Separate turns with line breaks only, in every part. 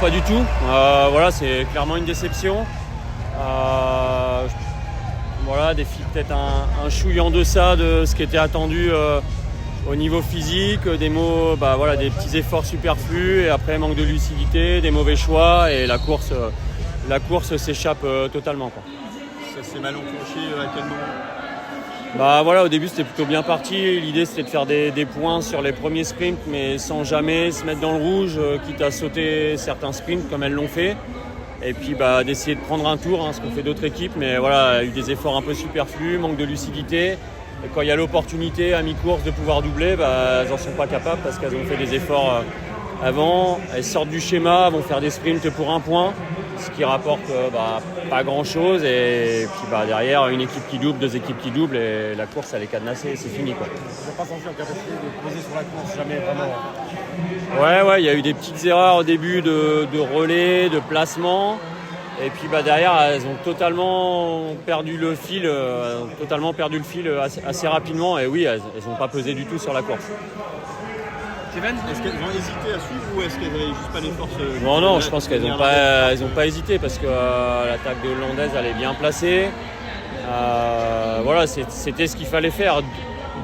pas du tout. Voilà, c'est clairement une déception. Voilà, des filles peut-être un chouille en deçà de ce qui était attendu au niveau physique, des petits efforts superflus et après manque de lucidité, des mauvais choix et la course s'échappe totalement, quoi.
Ça s'est mal enclenché à quel moment?
Au début c'était plutôt bien parti. L'idée c'était de faire des points sur les premiers sprints, mais sans jamais se mettre dans le rouge, quitte à sauter certains sprints comme elles l'ont fait. Et puis d'essayer de prendre un tour, ce qu'ont fait d'autres équipes. Mais voilà, il y a eu des efforts un peu superflus, manque de lucidité. Et quand il y a l'opportunité à mi-course de pouvoir doubler, elles n'en sont pas capables parce qu'elles ont fait des efforts avant. Elles sortent du schéma, vont faire des sprints pour un point, ce qui rapporte pas grand-chose. Et puis derrière, une équipe qui double, deux équipes qui doublent et la course elle est cadenassée et c'est fini, quoi.
Vous n'avez pas senti en capacité de poser sur la course, jamais vraiment?
Ouais, il y a eu des petites erreurs au début de relais, de placement. Et puis derrière, elles ont totalement perdu le fil assez rapidement. Et oui, elles n'ont pas pesé du tout sur la course.
Steven, est-ce qu'elles ont hésité à suivre ou est-ce qu'elles n'avaient juste pas les forces?
Non, je pense qu'elles n'ont pas hésité parce que l'attaque de Hollandaise elle est bien placée. Voilà, c'était ce qu'il fallait faire.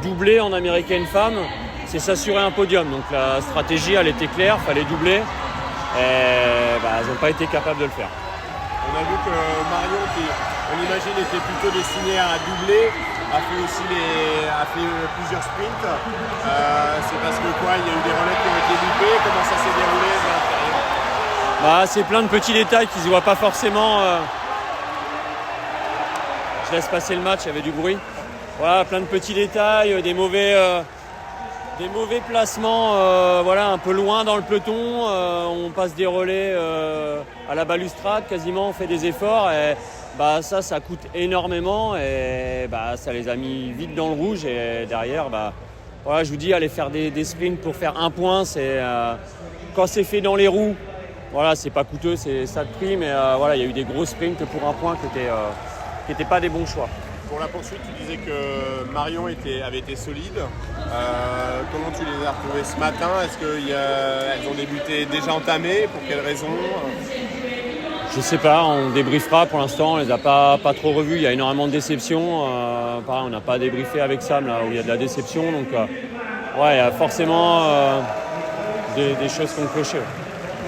Doubler en américaine femme, c'est s'assurer un podium. Donc la stratégie elle était claire, il fallait doubler. Et elles n'ont pas été capables de le faire.
On a vu que Marion, qui on imagine était plutôt destinée à doubler, a fait plusieurs sprints. C'est parce que il y a eu des relais qui ont été loupés. Comment ça s'est déroulé à l'intérieur?
C'est plein de petits détails qui ne se voient pas forcément. Je laisse passer le match, il y avait du bruit. Voilà, plein de petits détails, des mauvais placements, un peu loin dans le peloton. On passe des relais à la balustrade quasiment, on fait des efforts. Et ça coûte énormément et ça les a mis vite dans le rouge. Et derrière, je vous dis, aller faire des sprints pour faire un point, quand c'est fait dans les roues, c'est pas coûteux, c'est ça de prix. Mais il y a eu des gros sprints pour un point qui n'étaient pas des bons choix.
Pour la poursuite, tu disais que Marion avait été solide. Comment tu les as retrouvées ce matin? Est-ce qu'elles ont débuté déjà entamées? Pour quelles raisons?
Je sais pas, on débriefera pour l'instant, on les a pas trop revues. Il y a énormément de déceptions. On n'a pas débriefé avec Sam là où il y a de la déception. Donc il y a forcément des choses qui ont cloché.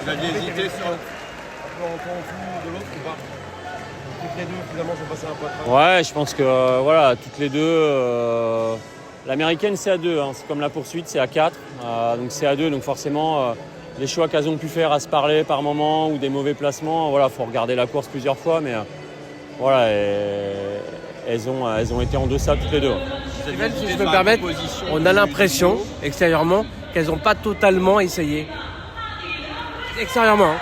Vous aviez hésité sur
un peu en temps de l'autre ou pas? Toutes les deux finalement sont passées un peu à travers.
Ouais, je pense que toutes les deux. L'américaine c'est à 2, c'est comme la poursuite, c'est à 4. Donc c'est à 2, donc forcément les choix qu'elles ont pu faire à se parler par moment ou des mauvais placements, faut regarder la course plusieurs fois, mais elles ont été en deçà toutes les deux.
Steven, si je peux me permettre, on a l'impression extérieurement qu'elles n'ont pas totalement essayé. Extérieurement.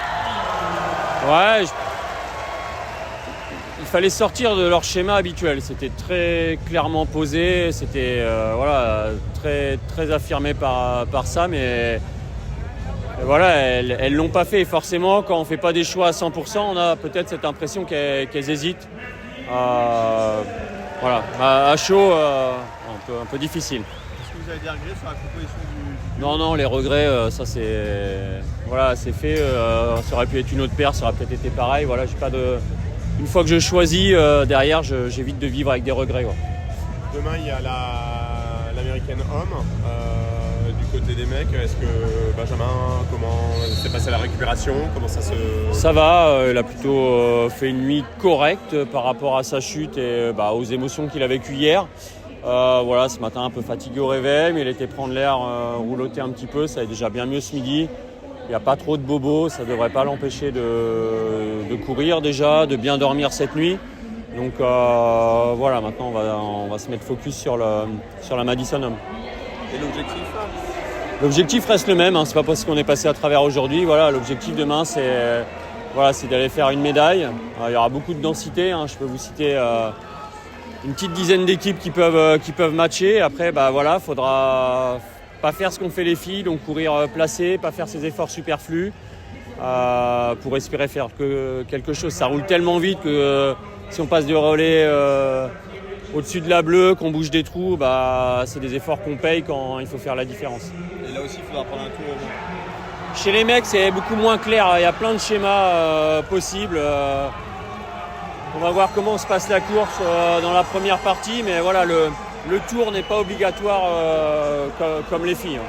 Il fallait sortir de leur schéma habituel. C'était très clairement posé, c'était très, très affirmé par Sam. Et elles l'ont pas fait. Et forcément, quand on fait pas des choix à 100%, on a peut-être cette impression qu'elles hésitent. À chaud, un peu difficile.
Est-ce que vous avez des regrets sur la proposition du...
Non, les regrets, ça c'est fait. Ça aurait pu être une autre paire, ça aurait peut-être été pareil. J'ai pas de... Une fois que je choisis, derrière, j'évite de vivre avec des regrets.
Demain, il y a l'américaine homme. Du côté des mecs, est-ce que Benjamin, comment s'est passée la récupération? Comment ça se...
Ça va, il a plutôt fait une nuit correcte par rapport à sa chute et aux émotions qu'il a vécues hier. Ce matin un peu fatigué au réveil, mais il était prendre l'air, rouloter un petit peu, ça est déjà bien mieux ce midi. Il n'y a pas trop de bobos, ça ne devrait pas l'empêcher de courir déjà, de bien dormir cette nuit. Donc maintenant on va se mettre focus sur la Madison Homme.
Et l'objectif?
L'objectif reste le même, c'est pas parce qu'on est passé à travers aujourd'hui. L'objectif demain c'est d'aller faire une médaille. Il y aura beaucoup de densité, je peux vous citer une petite dizaine d'équipes qui peuvent matcher. Après faudra pas faire ce qu'ont fait les filles, donc courir placé, pas faire ces efforts superflus pour espérer faire quelque chose. Ça roule tellement vite que si on passe du relais au-dessus de la bleue, qu'on bouge des trous, c'est des efforts qu'on paye quand il faut faire la différence.
Et là aussi, il faudra prendre un tour au moins.
Chez les mecs, c'est beaucoup moins clair. Il y a plein de schémas possibles. On va voir comment se passe la course dans la première partie, mais voilà, le tour n'est pas obligatoire comme les filles.